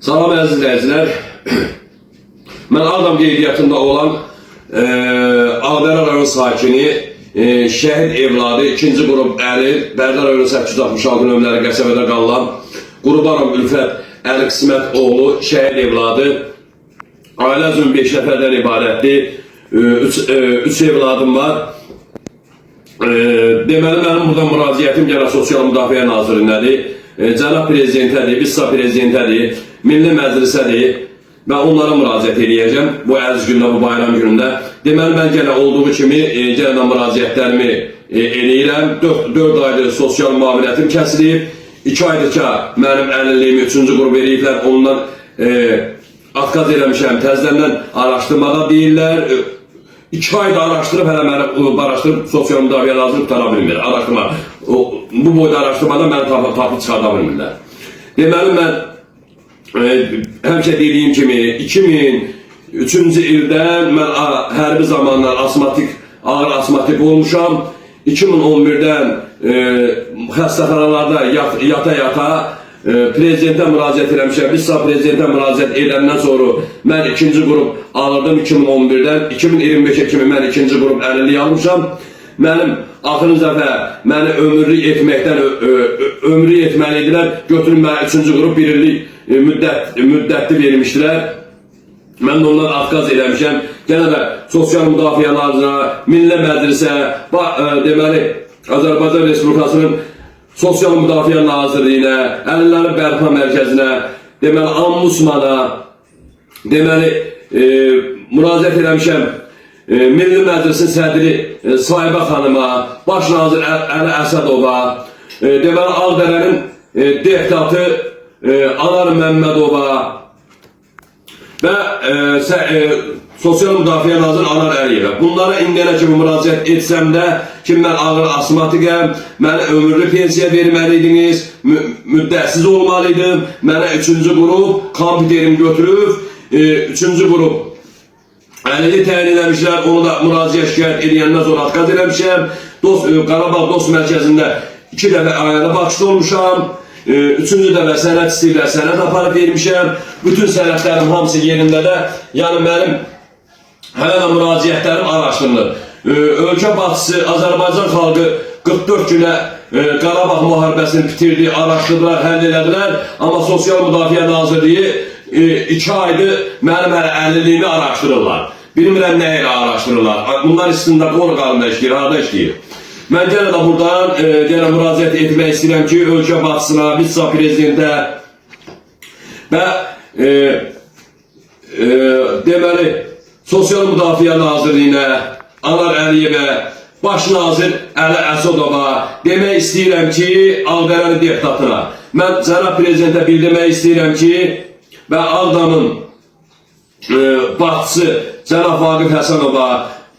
Salam əziz izləyicilər. Mən Ağdam qeydiyyatında olan Ağdərə rayon sakini, şəhid evladı, 2-ci qrup Əli, Bərdər rayonu 866 nömrəli qəsəbədə qalan Qurbanov Ülfət Əli Qismət oğlu, şəhid evladı, ailə üzrün 5 nəfərdən ibarətdir, 3 evladım var. Deməli, mənim buradan müraciətim gələ Sosial Müdafiə Nazirindədir, Cənab Prezidentədir, BİSSA Prezidentədir, Milli Məclisədir və onlara müraciət edəcəm bu əziz gündə, bu bayram günündə. Deməli, mən yenə olduğu kimi yenə müraciətlərimi eləyirəm. 4 aydır sosial müavinətim kəsilib, 2 aydır ki, mənim əlilliyimi 3-cü qrup eləyiblər, ondan atkaz eləmişəm, təzədən araşdırmada deyirlər. 2 ayda araşdırıb, hələ məni araşdırıb Sosial Müdafiə Naziri tutara bilmir. Araşdırma, bu boyda araşdırmada məni tapıb çıxarda bilmirlər. Deməli, mən həmişə dediyim kimi 2003-cü ildə mən hərbi zamanlar ağır asmatik olmuşam. 2011-dən xəstəxanalarda yata Prezidentə müraciət eləmişəm. BİSSA Prezidentə müraciət edəndən sonra mən 2-ci qrup alırdım 2011-dən. 2025-ə kimi mən 2-ci qrup əlillik almışam. Mənim axırıncı dəfə məni ömrü etməliydilər. Götürün mənə 3-cü qrup 1 illik müddətli vermişdilər. Mən də ondan atkaz eləmişəm. Gənə də Sosial Müdafiə Nazirinə, Milli Məclisə, deməli, Azərbaycan Respublikasının Sosial Müdafiə Nazirliyinə, Əlillərin Bərpa Mərkəzinə, deməli, Ombudsmana, deməli, müraciət eləmişəm. Milli Məclisin sədri Sahibə xanıma, Baş nazir Əli Əsədova, deməli, Ağdərənin deputatı Anar Məmmədova və Sosial Müdafiə Naziri Anar Əliyevə. Bunlara indiyənə kimi müraciət etsəm də ki, mən ağır asmatikəm, mənə ömürlü pensiya verməliydiniz, müddətsiz olmalıydım, mənə 3-cü qrup kompüterimi götürüb, 3-cü qrup əlili təyin eləmişlər, onu da müraciət şikayət edəndən sonra atkaz eləmişəm. Qarabağ Dost Mərkəzində 2 dəfə ayarlı bakışda olmuşam. 3-cü dəfə sənət istəyirlər, sənət aparıb vermişəm. Bütün sənətlərim hamısı yerində də, yəni mənim hələ də müraciətlərim araşdırılır. Ölkə başçısı Azərbaycan xalqı 44 günə Qarabağ müharibəsini bitirdi, araşdırdılar, həll elədilər. Amma Sosial Müdafiə Nazirliyi 2 aydır mənim əlilliyimi araşdırırlar. Bilmirəm nə ilə araşdırırlar. Bunlar istintaq orqanında işləyir, harada işləyir. Mən yenə də buradan müraciət etmək istəyirəm ki, ölkə başçısına, BİSSA Prezidentə və deməli, Sosial Müdafiə Nazirliyinə, Anar Əliyevə, Baş nazir Əli Əsədova demək istəyirəm ki, Ağdərəli deputatına, mən Cənab Prezidentə bildirmək istəyirəm ki, və Ağdamın başçısı Cənab Vaqif Həsənova,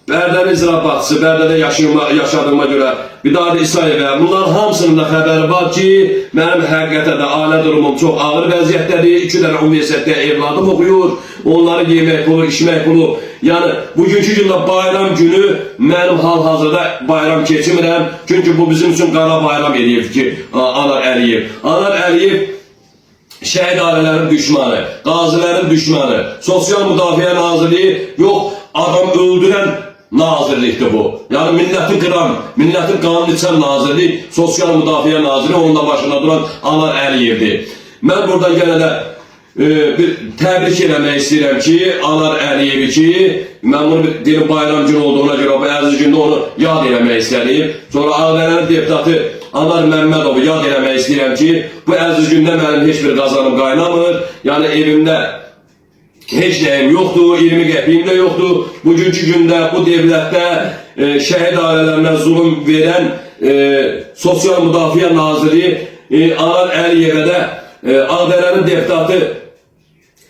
Bərdənin icra başçısı, Bərdədə yaşadığıma görə Vidadi İsayevə, bunların hamısının da xəbəri var ki, mənim həqiqətən də ailə durumum çox ağır vəziyyətdədir. 2 dənə universitetdə evladım oxuyur, onları yemək pulu, içmək pulu. Yəni, bugünkü gündə bayram günü mənim hal-hazırda bayram keçirmirəm. Çünki bu bizim üçün qara bayram edib ki, Anar Əliyev. Anar Əliyev şəhid ailələrin düşmanı, qazilərin düşmanı, Sosial Müdafiə Nazirliyi yox, adam öldürən nazirlikdir bu. Yəni milləti qıran, millətin qanunu içən nazirlik, Sosial Müdafiə Naziri, onun da başında duran Anar Əliyevdir. Mən buradan yenə də bir təbrik eləmək istəyirəm ki, Anar Əliyevi ki, mən bunu dedim bayram günü olduğuna görə, bu əziz gündə onu yad eləmək istəyirəm. Sonra Ağdərənin deputatı Anar Məmmədovu yad eləmək istəyirəm ki, bu əziz gündə mənim heç bir qazanım qaynamır. Yəni evimdə heç nəyim yoxdur, 20 qəpiyim də yoxdur. Bugünkü gündə bu devlətdə şəhid ailələrinə zulüm verən Sosial Müdafiə Naziri Anar Əliyevə də Ağdərənin deputatı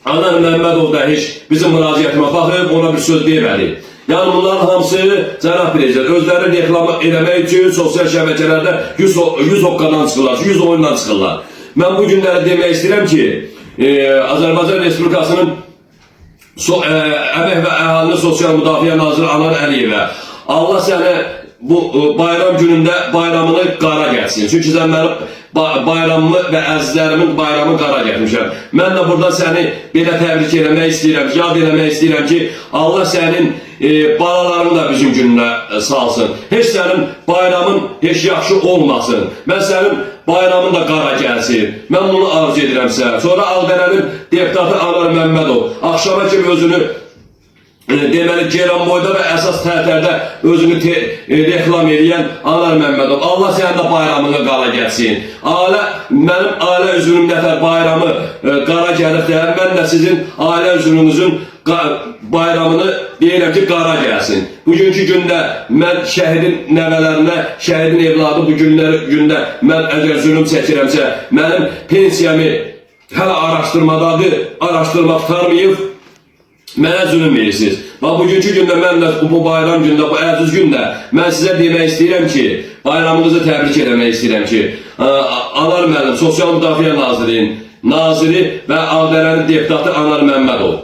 Anar Məmmədov da heç bizim müraciətimə baxıb, ona bir söz demədi. Yəni bunların hamısı Cənab Prezident özləri reklamı eləmək üçün sosial şəbəkələrdə 100 hoqqadan çıxırlar, 100 oyundan çıxırlar. Mən bu günləri demək istəyirəm ki, Azərbaycan Respublikasının Əmək və Əhalinin Sosial Müdafiə Naziri Anar Əliyevə, Allah səni bu bayram günündə bayramını qara gəlsin. Çünki sən mənim bayramımı və əzizlərimin bayramını qara getmişəm. Mən də buradan səni belə təbrik eləmək istəyirəm, yad eləmək istəyirəm ki, Allah sənin balalarını da bizim gününə salsın. Heç sənin bayramın heç yaxşı olmasın. Mən sənin bayramın da qara gəlsin. Mən bunu arzu edirəm sənə. Sonra Ağdərənin deputatı Anar Məmmədov axşama kimi özünü deməli Ceyranboyda və əsas tərtərdə özünü reklam edən Anar Məmmədov. Allah sənin də bayramını qara gəlsin. Mənim ailə üzvünün nətər bayramı qara gəlirsə, mən də sizin ailə üzvünüzün bayramını deyirəm ki, qara gəlsin. Bugünkü gündə mən şəhidin nəvələrinə, şəhidin evladı bu gündə mən əgər zülüm çəkirəmsə, mənim pensiyamı hələ araşdırmadadır, araşdırma tutarmayıb, mənə zülüm verirsiniz. Bugünkü gündə mən də bu bayram gündə, bu əziz gündə mən sizə demək istəyirəm ki, bayramınızı təbrik eləmək istəyirəm ki, Anar müəllim, Sosial Müdafiə Nazirinin naziri və Ağdərənin deputatı Anar Məmmədov.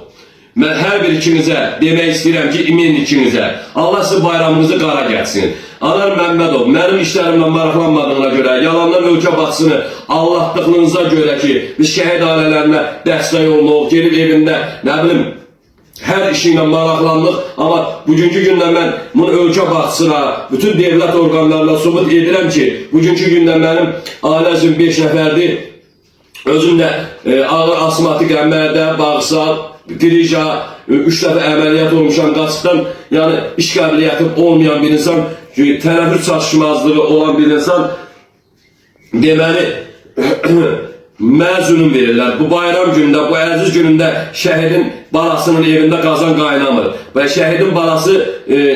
Mən hər bir ikinizə demək istəyirəm ki, imin ikinizə, Allah sizin bayramınızı qara gəlsin. Anar Məmmədov, mənim işlərimlə maraqlanmadığına görə, yalandan ölkə baxsını Allahlıqlarınıza görə ki, biz şəhid ailələrinə dəstək olunuq, gelib evində, nə bilim, hər işi ilə maraqlandıq, amma bugünkü gündə mən bunu ölkə baxsına, bütün devlət orqanlarına subut edirəm ki, bugünkü gündə mənim ailə üzüm 5 nəfərdir, özüm də ağır asmatik əməldə, bağırsaq, Dirija, 3 dəfə əməliyyat olmuşam qaçıqdan, yəni iş qabiliyyəti olmayan bir insan, tənəffüs çatışmazlığı olan bir insan, deməli, mənə zülüm verirlər. Bu bayram günündə, bu əziz günündə şəhidin balasının evində qazan qaynamır və şəhidin balası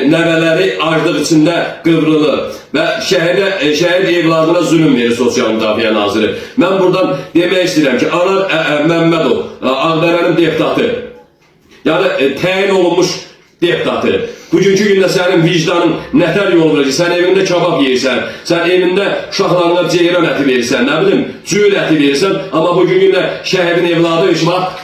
nəvələri aclıq içində qıvrılır və şəhid evladına zülüm verir Sosial Müdafiə Naziri. Mən buradan demək istəyirəm ki, Anar Məmmədov, Ağdərənin deputatı, yəni təyin olunmuş deputatı, bugünkü gündə sənin vicdanın nətər yol verir, sən evində kabab yeyirsən, sən evində uşaqlarına ceyran əti verirsən, nə bilim, cüyül əti verirsən, amma bugünkü gündə şəhidin evladı heç vaxt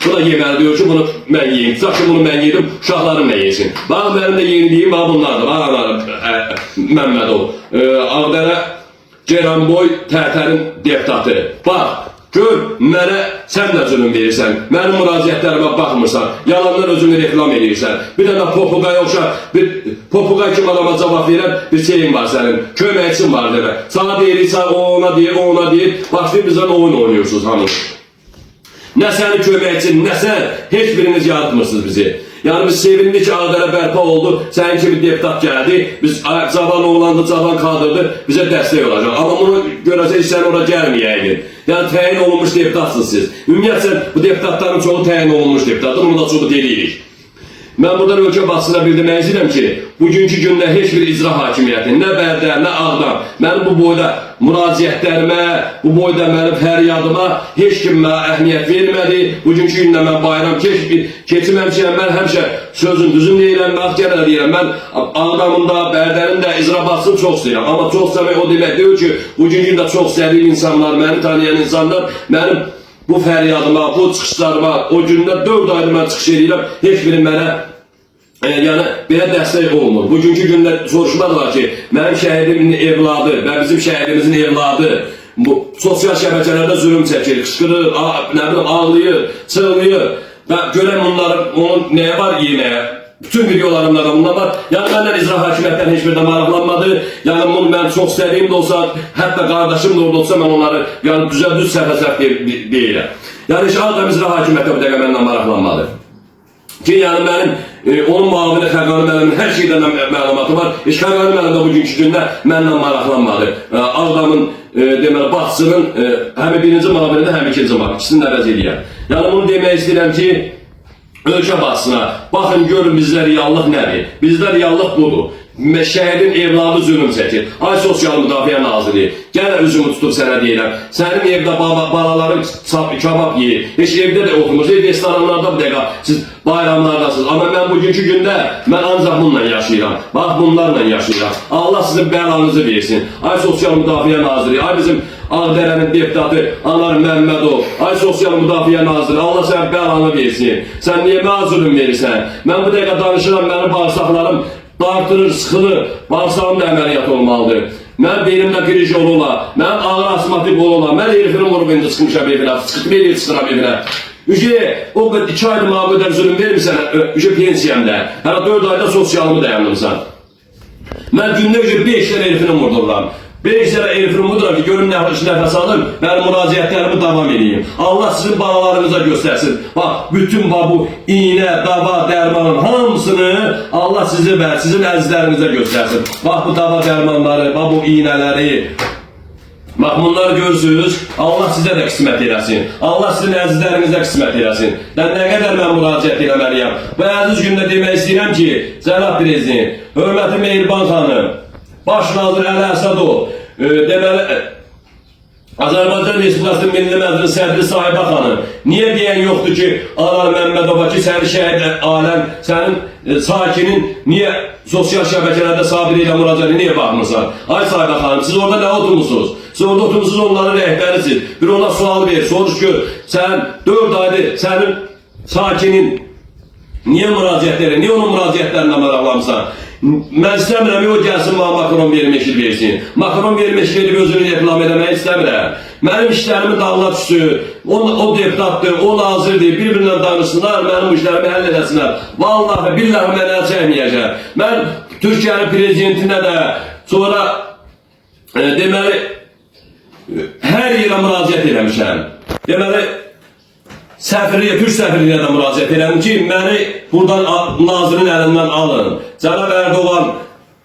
bu da yeməli diyor ki, bunu mən yiyeyim. Tutaq ki, bunu mən yedim, uşaqlarım nə yesin? Bax, mənim də yeniliyim, bax bunlardır. Bax, Anar Məmmədov, Ağdərə Ceyranboy Tərtərin deputatı. Bax, gör, mənə sən də zülüm verirsən, mənim müraciətlərimə baxmırsan, yalandan özünü reklam edirsən. Bir dənə popuqaya oxşar, bir popuqay kim adama cavab verən bir şeyin var sənin, köməkçin var demə. Sana deyirsən, o ona deyir, o ona deyir, başlayıb bizdən oyun oynuyorsunuz hamı. Nə sənin köməkçin, nə sən, heç biriniz yaratmırsınız bizi. Yəni biz sevindik ki, Ağdərə bərpa oldu, sənin kimi deputat gəldi, biz cavan oğlandı, cavan kaldırdı, bizə dəstək olacaq. Amma bunu görəcək, sən ora gəlməyəydin. Yəni təyin olunmuş deputatsınız siz. Ümumiyyətlə, bu deputatların çoğu təyin olunmuş deputatdır, bunu da çoğu deyirik. Mən buradan ölkə basına bildirmək istəyirəm ki, bugünkü gündə heç bir icra hakimiyyəti, nə Bərdə, nə Ağdam, mənim bu boyda müraciətlərimə, bu boyda mənim fəryadıma heç kim mənə əhmiyyət vermədi. Bugünkü gündə mən bayram keçirməmişəm, mən həmişə sözün düzün deyirəm, bax yenə də deyirəm, mən Ağdamın da, Bərdənin də icra basını çox istəyirəm. Amma çox sevmək o demək deyil ki, bugünkü gündə çox sevdiyim insanlar, məni tanıyan insanlar, mənim bu fəryadıma, bu çıxışlarıma, o gündə 4 aydır mən çıxış edirəm, heç biri mənə yəni belə dəstək olmur. Bugünkü gündə soruşmadılar ki, mənim şəhidimin evladı və bizim şəhidimizin evladı bu sosial şəbəkələrdə zülüm çəkir, qışqırır, nə bilim, ağlayır, çığlayır və görən bunların, onun nəyə var yeməyə? Bütün videolarımda da bunlar var. Yəni məndən icra hakimiyyətdən heç bir də maraqlanmadı. Yəni bunu mən çox istədiyim də olsa, hətta qardaşım da orada olsa mən onları yəni düz səhv deyirəm. Yəni heç Ağdam icra hakimiyyətə bu dəqiqə məndən maraqlanmadı. Ki yəni mənim onun müavini Xəqani müəllimin hər şeydən məlumatı var. Heç Xəqani müəllim də bugünkü gündə məndən maraqlanmadı. Ağdamın deməli başçının həm birinci müavini də həm ikinci müavini. İkisini də əvəz edirəm. Yəni bunu demək istəyirəm ki, ölkə basına, baxın görün bizdə reallıq nədir? Bizdə reallıq budur. Şəhidin evladı zülüm çəkir. Ay Sosial Müdafiə Naziri, gələ üzümü tutub sənə deyirəm. Sənin evdə balaların kabab yeyir. Heç evdə də oturmur. Restoranlarda bu dəqiqə siz bayramlardasınız. Amma mən bugünkü gündə mən ancaq bununla yaşayıram. Bax bunlarla yaşayıram. Allah sizin bəlanızı versin. Ay Sosial Müdafiə Naziri, ay bizim Ağdərənin deputatı Anar Məmmədov, ay Sosial Müdafiə Naziri, Allah sən bəlanı versin. Sən niyə mənə zülüm verirsən? Mən bu dəqiqə danışıram, mənim bağırsaqlarım dartırır, sıxılır, bağırsağım da əməliyyat olmalıdır. Mən beynimdə kriz yolu ola, mən ağır asmatik yolu ola, mən herifini vurub indi çıxmışam evinə, çıxıb bir yer çıxıram evinə. O qədər 2 ayda mənə qədər zülüm vermirsən, pensiyamda, hələ 4 ayda sosialımı dayandırırsan. Mən gündə 5 dənə herifini vurdururam. 5 dənə herifini vurdururam ki, görüm nəfəs alır, mən müraciətlərimi davam edeyim. Allah sizin balalarınıza göstərsin. Bax, bütün bu iğnə, dava, dərmanın hamısını Allah sizi və sizin əzizlərinizə göstərsin. Bax, bu dava dərmanları, bu iğnələri, bax, bunları görürsünüz, Allah sizə də qismət eləsin. Allah sizin əzizlərinizə qismət eləsin. Nə qədər mən müraciət eləməliyəm. Bu əziz gündə demək istəyirəm ki, Cənab Prezident, hörmətli Mehriban xanım, Baş nazir Əli Əsədov, deməli, Azərbaycan Respublikasının Milli Məclis sədri Sahibə xanım, niyə deyən yoxdur ki, Alan Məmmədova ki, sənin şəhid aləm, sənin sakinin niyə sosial şəbəkələrdə Sabir ilə müraciətə niyə baxmırsan? Ay Sahibə xanım, siz orada nə oturmuşsunuz? Siz orada oturmuşsunuz, onların rəhbərisiniz. Bir ona sual ver, soruş gör, sən 4 aydır, sənin sakinin niyə müraciətləri, niyə onun müraciətlərinə maraqlamısan? Mən istəmirəm, o gəlsin bana Makron vermişil versin. Makron vermişil edib özünü reklam eləmək istəmirəm. Mənim işlərimin dağına düşsün, o deputatdır, o nazirdir, bir-birindən danışsınlar, mənim bu işlərimi həll edəsinlər. Vallahi, billahi mən əl çəkməyəcəm. Mən Türkiyənin prezidentinə də, sonra deməli, hər yerə müraciət eləmişəm. Deməli, Türk səfirliyinə də müraciət elədim ki, məni buradan nazirin əlindən alın. Cənab Erdoğan,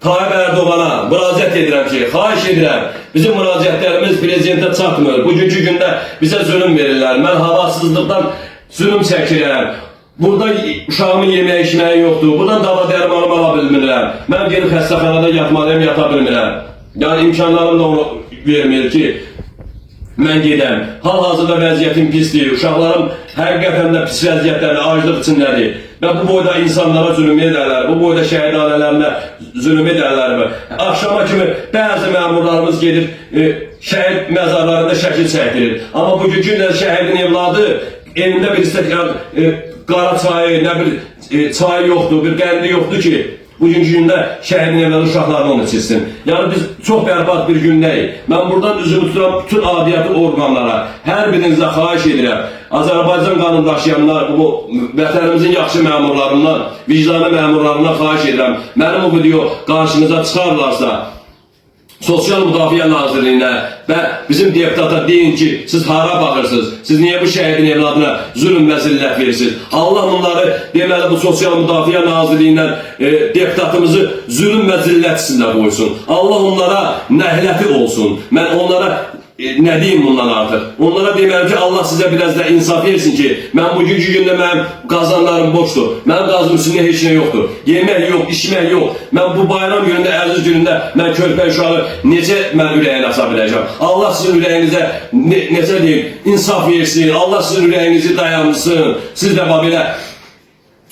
Tayyip Erdoğan'a müraciət edirəm ki, xahiş edirəm, bizim müraciətlərimiz prezidentə çatmır. Bugünkü gündə bizə zulüm verirlər. Mən havasızlıqdan zulüm çəkirəm. Burada uşağımın yeməyə içməyi yoxdur. Buradan dava dərmanımı ala bilmirəm. Mən gelib xəstəxanada yatmalıyım, yata bilmirəm. Yəni imkanlarım da onu vermir ki, mən gedəm. Hal-hazırda vəziyyətim pisdir. Uşaqlarım həqiqətən də pis vəziyyətlərdə, aclıq içindədir. Və bu boyda insanlara zulüm edərlər, bu boyda şəhid ailələrində zulüm edərlər. Axşama kimi bəzi məmurlarımız gedir, şəhid məzarlarında şəkil çəkdirir. Amma bugünkü gündə şəhidin evladı elində bir istəklər qara çayı, nə bir çayı yoxdur, bir qəndi yoxdur ki, bugünkü gündə şəhidin evladı uşaqlarını onu içilsin. Yəni biz çox bərbad bir gündəyik. Mən buradan üzümü tuturam bütün adiyyatı orqanlara, hər birinizə xahiş edirəm. Azərbaycan qanun daşıyanlar, bu vətənimizin yaxşı məmurlarından, vicdanı məmurlarından xahiş edirəm. Mənim bu video qarşınıza çıxarlarsa, Sosial Müdafiə Nazirliyinə və bizim deputata deyin ki, siz hara baxırsınız, siz niyə bu şəhidin evladına zulüm və zillət verirsiniz? Allah onları deməli bu Sosial Müdafiə Nazirliyindən deputatımızı zulüm və zillət içində qoysun. Allah onlara nəhləti olsun. Mən onlara nə deyim bundan artıq? Onlara deməli ki, Allah sizə biraz da insaf versin ki, mən bugünkü gündə mənim qazanlarım boşdur. Mənim qazım üstündə heç nə yoxdur. Yemək yox, içmək yox. Mən bu bayram günündə, əziz günündə mən körpə uşağı necə mən ürəyini aça biləcəm? Allah sizin ürəyinizə necə deyim, insaf versin. Allah sizin ürəyinizi dayandırsın. Siz də belə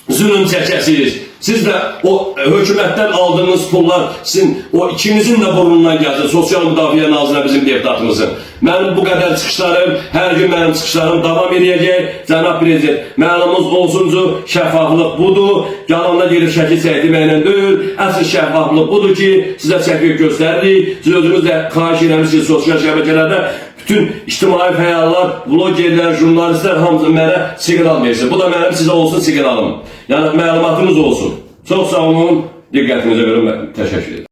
zulüm çəkəsiniz. Siz də o hökumətdən aldığınız pullar sizin o ikinizin də burnundan gəlsin. Sosial Müdafiə Nazirinə bizim deputatımızın. Mənim bu qədər çıxışlarım, hər gün mənim çıxışlarım davam edəcək. Cənab Prezident, məlumumuz olsuncu, şəffaflıq budur. Yalanla gelib şəkil çəkdirməklə deyil. Əsl şəffaflıq budur ki, sizə çəkib göstəririk. Siz özünüz də xahiş eləmişsiniz sosial şəbəkələrdə. Bütün ictimai fəallar, vloggerlər, jurnalistlər hamısı mənə siqnal versin. Bu da mənim sizə olsun siqnalım. Yəni məlumatınız olsun. Çox sağ olun, diqqətinizə görə təşəkkür edirəm.